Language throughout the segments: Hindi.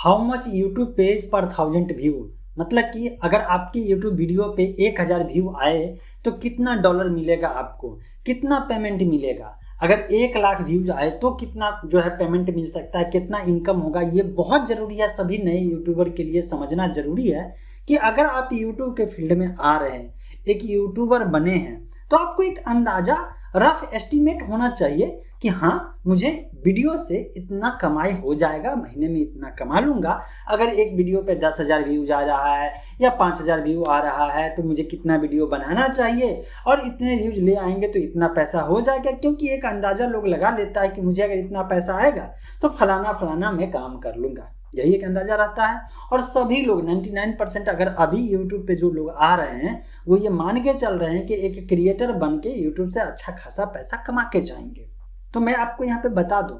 हाउ मच यूट्यूब पेज पर 1000 व्यू। मतलब कि अगर आपकी यूट्यूब वीडियो पे 1000 व्यू आए तो कितना डॉलर मिलेगा आपको, कितना पेमेंट मिलेगा। अगर 1 लाख व्यूज आए तो कितना जो है पेमेंट मिल सकता है, कितना इनकम होगा। ये बहुत ज़रूरी है, सभी नए यूट्यूबर के लिए समझना ज़रूरी है कि अगर आप यूट्यूब के फील्ड में आ रहे हैं, एक यूट्यूबर बने हैं, तो आपको एक अंदाज़ा रफ एस्टिमेट होना चाहिए कि हाँ, मुझे वीडियो से इतना कमाई हो जाएगा, महीने में इतना कमा लूँगा। अगर एक वीडियो पे 10,000 व्यूज आ रहा है या 5,000 व्यू आ रहा है तो मुझे कितना वीडियो बनाना चाहिए और इतने व्यूज ले आएंगे तो इतना पैसा हो जाएगा। क्योंकि एक अंदाज़ा लोग लगा लेता है कि मुझे अगर इतना पैसा आएगा तो फलाना फलाना मैं काम कर लूँगा, यही एक अंदाज़ा रहता है। और सभी लोग 99% अगर अभी यूट्यूब पे जो लोग आ रहे हैं वो ये मान के चल रहे हैं कि एक क्रिएटर बन के यूट्यूब से अच्छा खासा पैसा कमा के जाएंगे। तो मैं आपको यहाँ पे बता दूं,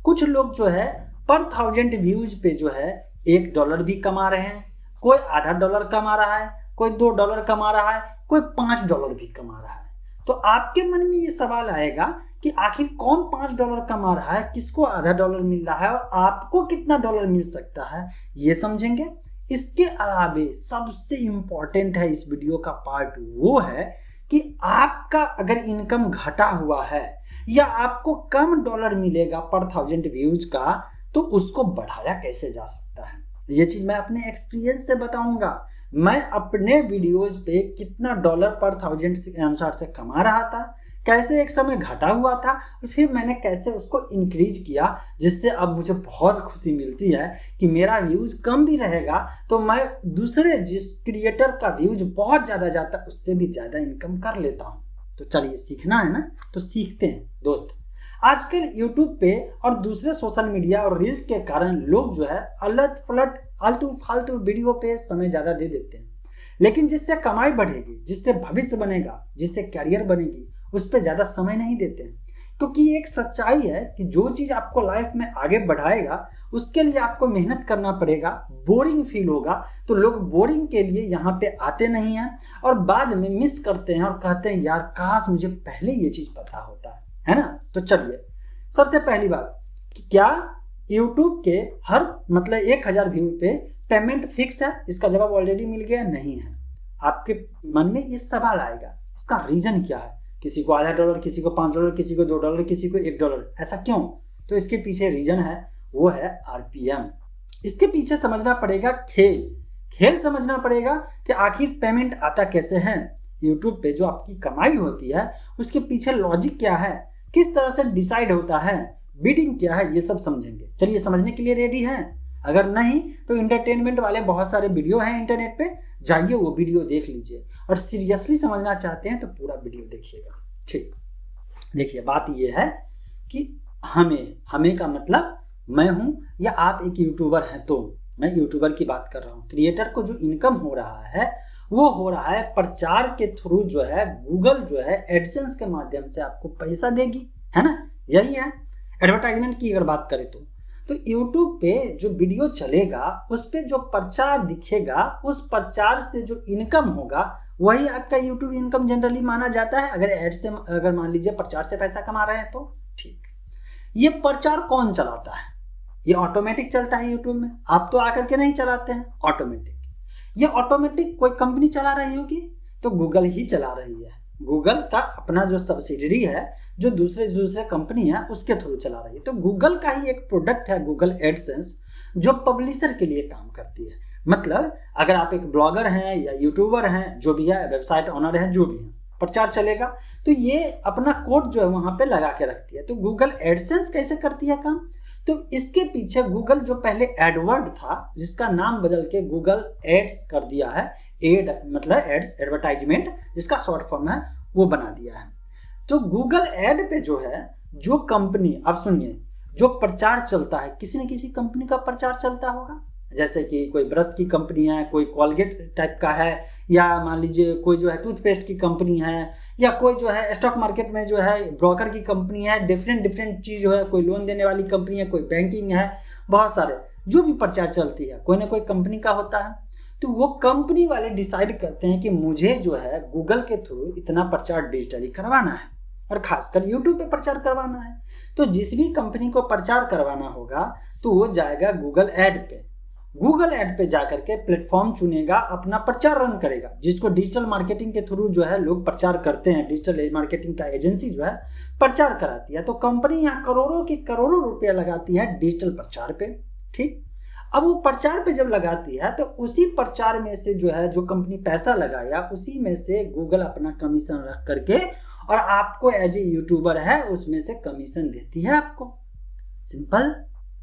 कुछ लोग जो है पर 1000 व्यूज पे जो है $1 भी कमा रहे हैं, कोई आधा डॉलर कमा रहा है, कोई $2 कमा रहा है, कोई $5 भी कमा रहा है। तो आपके मन में ये सवाल आएगा कि आखिर कौन $5 कमा रहा है, किसको आधा डॉलर मिल रहा है और आपको कितना डॉलर मिल सकता है, ये समझेंगे। इसके अलावे सबसे इम्पोर्टेंट है इस वीडियो का पार्ट वो है कि आपका अगर इनकम घटा हुआ है या आपको कम डॉलर मिलेगा पर 1000 व्यूज का, तो उसको बढ़ाया कैसे जा सकता है। ये चीज मैं अपने एक्सपीरियंस से बताऊंगा। मैं अपने वीडियोज पे कितना डॉलर पर 1000 के अनुसार से कमा रहा था, कैसे एक समय घटा हुआ था और फिर मैंने कैसे उसको इंक्रीज किया, जिससे अब मुझे बहुत खुशी मिलती है कि मेरा व्यूज कम भी रहेगा तो मैं दूसरे जिस क्रिएटर का व्यूज बहुत ज़्यादा जाता है उससे भी ज़्यादा इनकम कर लेता हूँ। तो चलिए, सीखना है ना, तो सीखते हैं दोस्त। आजकल यूट्यूब पे और दूसरे सोशल मीडिया और रील्स के कारण लोग जो है अलट पलट आलतू फालतू वीडियो पे समय ज़्यादा दे देते हैं, लेकिन जिससे कमाई बढ़ेगी, जिससे भविष्य बनेगा, जिससे कैरियर बनेगी, उस पर ज़्यादा समय नहीं देते हैं। क्योंकि एक सच्चाई है कि जो चीज़ आपको लाइफ में आगे बढ़ाएगा उसके लिए आपको मेहनत करना पड़ेगा। बोरिंग फील होगा तो लोग बोरिंग के लिए यहाँ पे आते नहीं हैं और बाद में मिस करते हैं और कहते हैं यार काश मुझे पहले ये चीज़ पता होता है ना। तो चलिए, सबसे पहली बात कि क्या यूट्यूब के हर 1000 व्यू पे पेमेंट फिक्स है, इसका जवाब ऑलरेडी मिल गया, नहीं है। आपके मन में ये सवाल आएगा, इसका रीजन क्या है, किसी को आधा डॉलर, किसी को $5, किसी को $2, किसी को $1, ऐसा क्यों। तो इसके पीछे रीजन है, वो है आरपीएम। इसके पीछे समझना पड़ेगा खेल समझना पड़ेगा कि आखिर पेमेंट आता कैसे है। यूट्यूब पे जो आपकी कमाई होती है उसके पीछे लॉजिक क्या है, किस तरह से डिसाइड होता है, बिडिंग क्या है, ये सब समझेंगे। चलिए, समझने के लिए रेडी हैं? अगर नहीं तो इंटरटेनमेंट वाले बहुत सारे वीडियो हैं इंटरनेट पे, जाइए वो वीडियो देख लीजिए। और सीरियसली समझना चाहते हैं तो पूरा वीडियो देखिएगा। ठीक, देखिए, बात ये है कि हमें का मतलब मैं हूं या आप एक यूट्यूबर हैं। तो मैं यूट्यूबर की बात कर रहा हूं। क्रिएटर को जो इनकम हो रहा है वो हो रहा है प्रचार के थ्रू, जो है गूगल जो है एडसेंस के माध्यम से आपको पैसा देगी, है ना, यही है। एडवर्टाइजमेंट की अगर बात करें तो यूट्यूब पे जो वीडियो चलेगा उस पे जो प्रचार दिखेगा, उस प्रचार से जो इनकम होगा वही आपका यूट्यूब इनकम जनरली माना जाता है। अगर एड से, अगर मान लीजिए प्रचार से पैसा कमा रहे हैं तो ठीक। ये प्रचार कौन चलाता है? ये ऑटोमेटिक चलता है यूट्यूब में, आप तो आकर के नहीं चलाते हैं। ऑटोमेटिक, ये ऑटोमेटिक कोई कंपनी चला रही होगी तो गूगल ही चला रही है। गूगल का अपना जो सब्सिडरी है, जो दूसरे कंपनी है उसके थ्रू चला रही है। तो गूगल का ही एक प्रोडक्ट है गूगल एडसेंस, जो पब्लिशर के लिए काम करती है। मतलब अगर आप एक ब्लॉगर हैं या यूट्यूबर हैं, जो भी है, वेबसाइट ओनर है, जो भी है, प्रचार चलेगा तो ये अपना कोड जो है वहां पे लगा के रखती है। तो गूगल एडसेंस कैसे करती है काम? तो इसके पीछे गूगल जो पहले एडवर्ड था, जिसका नाम बदल के गूगल एड्स कर दिया है, एड मतलब एड्स, एडवर्टाइजमेंट, जिसका शॉर्ट फॉर्म है, वो बना दिया है। तो गूगल एड पे जो है, जो कंपनी, आप सुनिए, जो प्रचार चलता है, किसी न किसी कंपनी का प्रचार चलता होगा। जैसे कि कोई ब्रश की कंपनी है, कोई कॉलगेट टाइप का है, या मान लीजिए कोई जो है टूथपेस्ट की कंपनी है, या कोई जो है स्टॉक मार्केट में जो है ब्रोकर की कंपनी है, डिफरेंट चीज़ जो है, कोई लोन देने वाली कंपनी है, कोई बैंकिंग है, बहुत सारे जो भी प्रचार चलती है कोई ना कोई कंपनी का होता है। तो वो कंपनी वाले डिसाइड करते हैं कि मुझे जो है गूगल के थ्रू इतना प्रचार डिजिटली करवाना है और खासकर यूट्यूब पे प्रचार करवाना है। तो जिस भी कंपनी को प्रचार करवाना होगा तो वो जाएगा गूगल एड पे। गूगल ऐड पे जा करके प्लेटफॉर्म चुनेगा, अपना प्रचार रन करेगा, जिसको डिजिटल मार्केटिंग के थ्रू जो है लोग प्रचार करते हैं, डिजिटल मार्केटिंग का एजेंसी जो है प्रचार कराती है। तो कंपनी यहाँ करोड़ों के करोड़ों रुपया लगाती है डिजिटल प्रचार पे, ठीक। अब वो प्रचार पे जब लगाती है तो उसी प्रचार में से जो है जो कंपनी पैसा लगाया उसी में से गूगल अपना कमीशन रख करके और आपको एज ए यूट्यूबर है उसमें से कमीशन देती है आपको। सिंपल,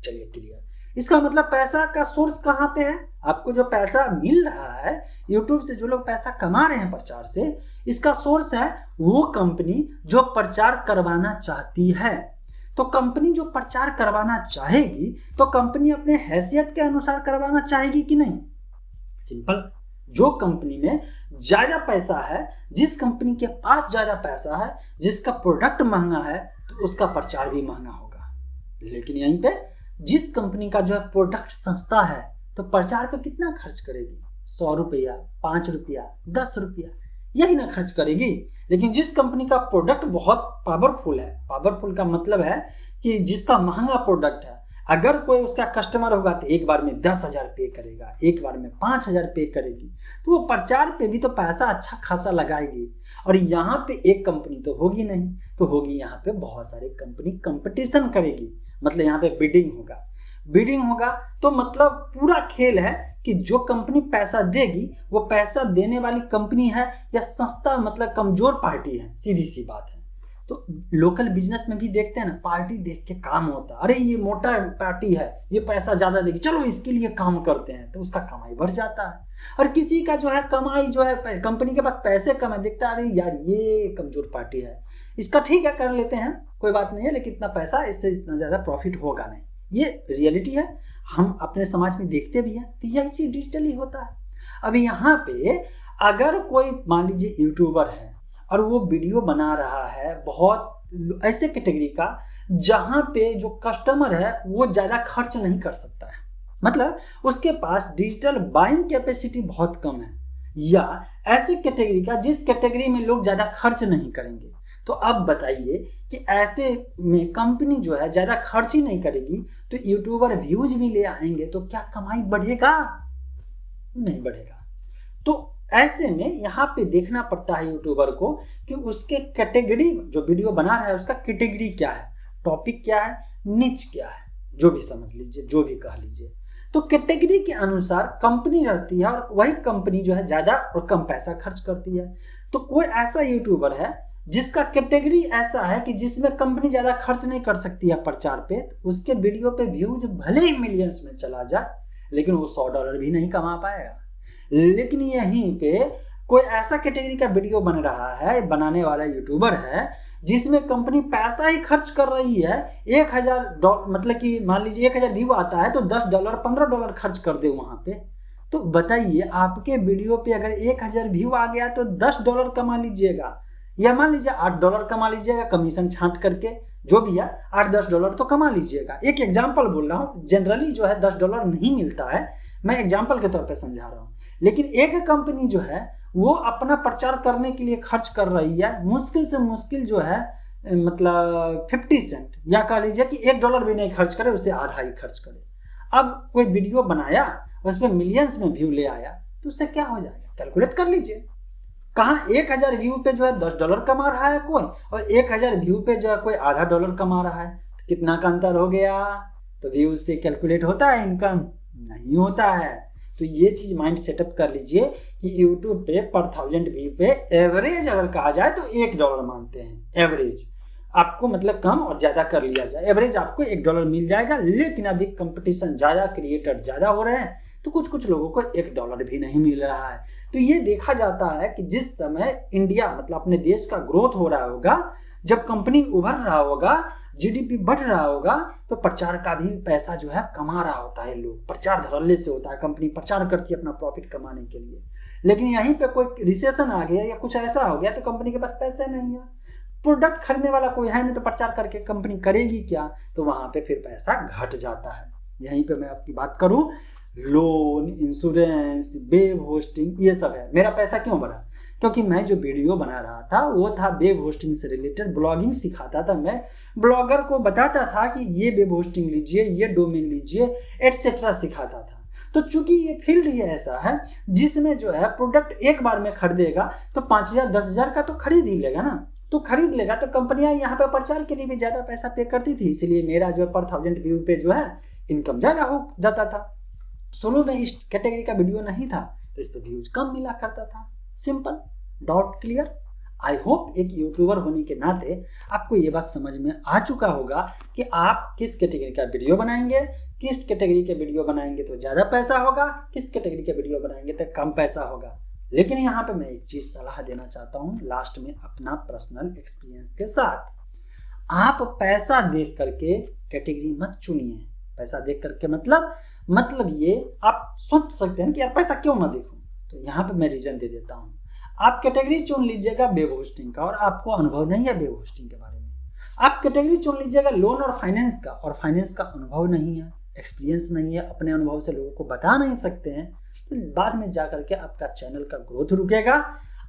चलिए क्लियर। इसका मतलब पैसा का सोर्स कहाँ पे है? आपको जो पैसा मिल रहा है यूट्यूब से, जो लोग पैसा कमा रहे हैं प्रचार से, इसका सोर्स है वो कंपनी जो प्रचार करवाना चाहती है। तो कंपनी जो प्रचार करवाना चाहेगी तो कंपनी अपने हैसियत के अनुसार करवाना चाहेगी कि नहीं? सिंपल, जो कंपनी में ज्यादा पैसा है, जिस कंपनी के पास ज्यादा पैसा है, जिसका प्रोडक्ट महंगा है, तो उसका प्रचार भी महंगा होगा। लेकिन यहीं पे जिस कंपनी का जो है प्रोडक्ट सस्ता है तो प्रचार पे कितना खर्च करेगी? 100 रुपया, 5 रुपया, 10 रुपया, यही ना खर्च करेगी। लेकिन जिस कंपनी का प्रोडक्ट बहुत पावरफुल है, पावरफुल का मतलब है कि जिसका महंगा प्रोडक्ट है, अगर कोई उसका कस्टमर होगा तो एक बार में 10,000 पे करेगा, एक बार में 5,000 पे करेगी, तो वो प्रचार पे भी तो पैसा अच्छा खासा लगाएगी। और यहाँ पे एक कंपनी तो होगी नहीं, तो होगी यहाँ पे बहुत सारी कंपनी कंपटीशन करेगी, मतलब यहाँ पे बिडिंग होगा। बिडिंग होगा तो मतलब पूरा खेल है कि जो कंपनी पैसा देगी वो पैसा देने वाली कंपनी है या सस्ता, मतलब कमजोर पार्टी है, सीधी सी बात है। तो लोकल बिजनेस में भी देखते हैं ना, पार्टी देख के काम होता है, अरे ये मोटा पार्टी है, ये पैसा ज्यादा देगी, चलो इसके लिए काम करते हैं, तो उसका कमाई बढ़ जाता है। और किसी का जो है कमाई जो है, कंपनी के पास पैसे कम है, दिखता है अरे यार ये कमजोर पार्टी है, इसका ठीक है कर लेते हैं, कोई बात नहीं है, लेकिन इतना पैसा, इससे इतना ज्यादा प्रॉफिट होगा नहीं। ये रियलिटी है, हम अपने समाज में देखते भी हैं। तो यही चीज डिजिटली होता है। अभी यहाँ पे अगर कोई मान लीजिए यूट्यूबर है और वो वीडियो बना रहा है बहुत ऐसे कैटेगरी का जहाँ पे जो कस्टमर है वो ज़्यादा खर्च नहीं कर सकता है, मतलब उसके पास डिजिटल बाइंग कैपेसिटी बहुत कम है, या ऐसे कैटेगरी का जिस कैटेगरी में लोग ज़्यादा खर्च नहीं करेंगे। तो अब बताइए कि ऐसे में कंपनी जो है ज़्यादा खर्च ही नहीं करेगी तो यूट्यूबर व्यूज भी ले आएंगे, तो क्या कमाई बढ़ेगा? नहीं बढ़ेगा। तो ऐसे में यहाँ पे देखना पड़ता है यूट्यूबर को कि उसके कैटेगरी, जो वीडियो बना रहा है उसका कैटेगरी क्या है, टॉपिक क्या है, निच क्या है, जो भी समझ लीजिए, जो भी कह लीजिए। तो कैटेगरी के अनुसार कंपनी रहती है और वही कंपनी जो है ज़्यादा और कम पैसा खर्च करती है। तो कोई ऐसा यूट्यूबर है जिसका कैटेगरी ऐसा है कि जिसमें कंपनी ज़्यादा खर्च नहीं कर सकती है प्रचार पे, तो उसके वीडियो पे व्यूज भले ही मिलियंस में चला जाए लेकिन वो $100 भी नहीं कमा पाएगा। लेकिन यहीं पे कोई ऐसा कैटेगरी का वीडियो बन रहा है, बनाने वाला यूट्यूबर है, जिसमें कंपनी पैसा ही खर्च कर रही है, $1,000, मतलब कि मान लीजिए 1,000 व्यू आता है तो $10 $15 खर्च कर दे वहाँ पे। तो बताइए आपके वीडियो पे अगर 1,000 व्यू आ गया तो $10 कमा लीजिएगा, या मान लीजिए $8 कमा लीजिएगा, कमीशन छांट करके जो भी है $8-10 तो कमा लीजिएगा। एक एग्जाम्पल बोल रहा हूँ, जनरली जो है $10 नहीं मिलता है, मैं एग्जाम्पल के तौर पे समझा रहा हूँ। लेकिन एक कंपनी जो है वो अपना प्रचार करने के लिए खर्च कर रही है मुश्किल से मुश्किल जो है मतलब 50 सेंट, या कह लीजिए कि $1 भी नहीं खर्च करे, उससे आधा ही खर्च करे। अब कोई वीडियो बनाया, उस पर मिलियंस में व्यू ले आया, तो उससे क्या हो जाएगा? कैलकुलेट कर लीजिए। कहाँ 1,000 व्यू पे जो है $10 कमा रहा है कोई, और 1,000 व्यू पे जो है कोई आधा $1 कमा रहा है, तो कितना का अंतर हो गया? तो व्यू से कैलकुलेट होता है इनकम? नहीं होता है। तो ये चीज माइंड सेटअप कर लीजिए कि यूट्यूब पे पर 1000 व्यू पे एवरेज अगर कहा जाए तो $1 मानते हैं एवरेज, आपको मतलब कम और ज्यादा कर लिया जाए, एवरेज आपको $1 मिल जाएगा। लेकिन अभी कंपटीशन ज्यादा, क्रिएटर ज्यादा हो रहे हैं, तो कुछ कुछ लोगों को $1 भी नहीं मिल रहा है। तो ये देखा जाता है कि जिस समय इंडिया मतलब अपने देश का ग्रोथ हो रहा होगा, जब कंपनी उभर रहा होगा, जीडीपी बढ़ रहा होगा, तो प्रचार का भी पैसा जो है कमा रहा होता है लोग, प्रचार धड़ल्ले से होता है, कंपनी प्रचार करती है अपना प्रॉफिट कमाने के लिए। लेकिन यहीं पे कोई रिसेशन आ गया या कुछ ऐसा हो गया तो कंपनी के पास पैसे नहीं है, प्रोडक्ट खरीदने वाला कोई है नहीं, तो प्रचार करके कंपनी करेगी क्या? तो वहां पे फिर पैसा घट जाता है। यहीं पे मैं आपकी बात करूं, लोन, इंश्योरेंस, वेब होस्टिंग, ये सब है। मेरा पैसा क्यों बढ़ा? क्योंकि मैं जो वीडियो बना रहा था वो था वेब होस्टिंग से रिलेटेड, ब्लॉगिंग सिखाता था। मैं ब्लॉगर को बताता था कि ये वेब होस्टिंग लीजिए, ये डोमेन लीजिए, एटसेट्रा सिखाता था। तो चूंकि ये फील्ड ही ऐसा है जिसमें जो है प्रोडक्ट एक बार में खरीदेगा तो 5,000 10,000 का तो खरीद ही लेगा ना, तो खरीद लेगा। तो कंपनियां यहाँ पे प्रचार के लिए भी ज़्यादा पैसा पे करती थी, इसलिए मेरा जो पर 1000 व्यू पे जो है इनकम ज़्यादा हो जाता था। शुरू में इस कैटेगरी का वीडियो नहीं था तो इस पर व्यूज कम मिला करता था। Simple, doubt clear. I hope एक यूट्यूबर होने के नाते आपको ये बात समझ में आ चुका होगा कि आप किस कैटेगरी का वीडियो बनाएंगे, किस कैटेगरी के वीडियो बनाएंगे तो ज़्यादा पैसा होगा, किस कैटेगरी के वीडियो बनाएंगे तो कम पैसा होगा। लेकिन यहाँ पे मैं एक चीज़ सलाह देना चाहता हूँ लास्ट में अपना पर्सनल एक्सपीरियंस के साथ। आप पैसा देख करके कैटेगरी मत चुनिए। पैसा देख करके मतलब ये आप सोच सकते हैं कि यार पैसा क्यों ना देखूं, तो यहाँ पे मैं रीजन दे देता हूँ। आप कैटेगरी चुन लीजिएगा वेब होस्टिंग का और आपको अनुभव नहीं है वेब होस्टिंग के बारे में। आप कैटेगरी चुन लीजिएगा लोन और फाइनेंस का और फाइनेंस का अनुभव नहीं है, एक्सपीरियंस नहीं है, अपने अनुभव से लोगों को बता नहीं सकते हैं, तो बाद में जा करके आपका चैनल का ग्रोथ रुकेगा।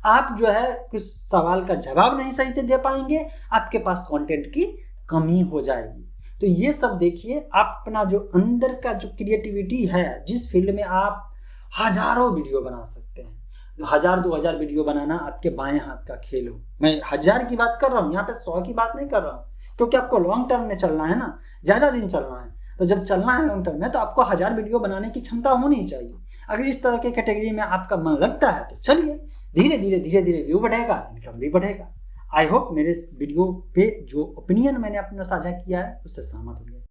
आप जो है कुछ सवाल का जवाब नहीं सही से दे पाएंगे, आपके पास कंटेंट की कमी हो जाएगी। तो ये सब देखिए, आप अपना जो अंदर का जो क्रिएटिविटी है, जिस फील्ड में आप हजारों वीडियो बना सकते हैं, 1000 2000 वीडियो बनाना आपके बाएं हाथ का खेल हो। मैं 1000 की बात कर रहा हूँ, यहाँ पे 100 की बात नहीं कर रहा हूँ, क्योंकि आपको लॉन्ग टर्म में चलना है ना, ज़्यादा दिन चलना है। तो जब चलना है लॉन्ग टर्म में तो आपको 1000 वीडियो बनाने की क्षमता होनी चाहिए। अगर इस तरह के कैटेगरी में आपका मन लगता है तो चलिए, धीरे धीरे व्यू बढ़ेगा, इनकम भी बढ़ेगा। आई होप मेरे इस वीडियो पे जो ओपिनियन मैंने अपना साझा किया है उससे सहमत होंगे।